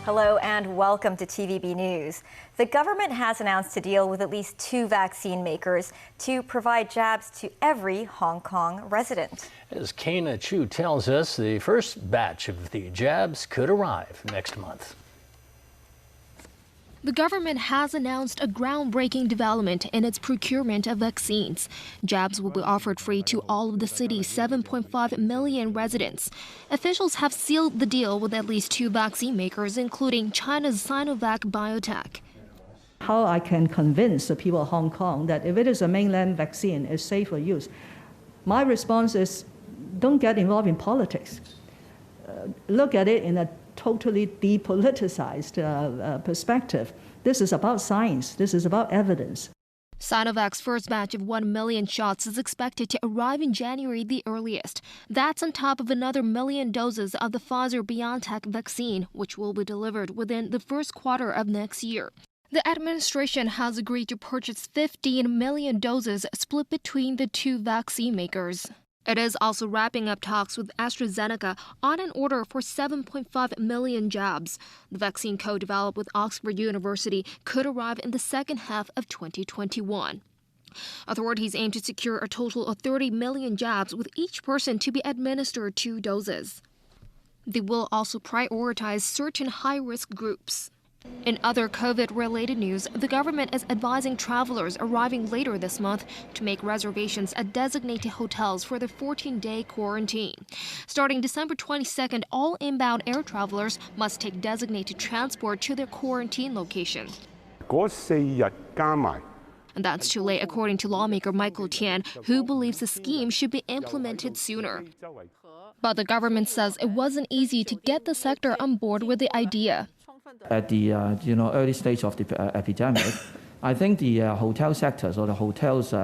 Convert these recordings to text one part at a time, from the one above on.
Hello and welcome to TVB News. The government has announced a deal with at least 2 vaccine makers to provide jabs to every Hong Kong resident. As Keina Chiu tells us, the first batch of the jabs could arrive next month. The government has announced a groundbreaking development in its procurement of vaccines. Jabs will be offered free to all of the city's 7.5 million residents. Officials have sealed the deal with at least 2 vaccine makers, including China's Sinovac Biotech. How I can convince the people of Hong Kong that if it is a mainland vaccine, it's safe for use. My response is, don't get involved in politics. Look at it in a totally depoliticized perspective. This is about science. This is about evidence. Sinovac's first batch of 1 million shots is expected to arrive in January the earliest. That's on top of another 1 million doses of the Pfizer-BioNTech vaccine, which will be delivered within the first quarter of next year. The administration has agreed to purchase 15 million doses split between the 2 vaccine makers. It is also wrapping up talks with AstraZeneca on an order for 7.5 million jabs. The vaccine co-developed with Oxford University could arrive in the second half of 2021. Authorities aim to secure a total of 30 million jabs, with each person to be administered 2 doses. They will also prioritize certain high-risk groups. In other COVID-related news, the government is advising travelers arriving later this month to make reservations at designated hotels for the 14-day quarantine. Starting December 22nd, all inbound air travelers must take designated transport to their quarantine location. And that's too late, according to lawmaker Michael Tian, who believes the scheme should be implemented sooner. But the government says it wasn't easy to get the sector on board with the idea. At the early stage of the epidemic, I think the hotel sectors or the hotels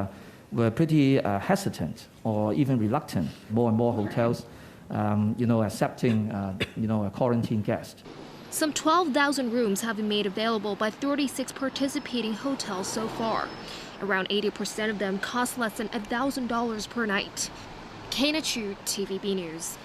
were pretty hesitant or even reluctant. More and more hotels, accepting a quarantine guest. Some 12,000 rooms have been made available by 36 participating hotels so far. Around 80% of them cost less than $1,000 per night. Keina Chiu, TVB News.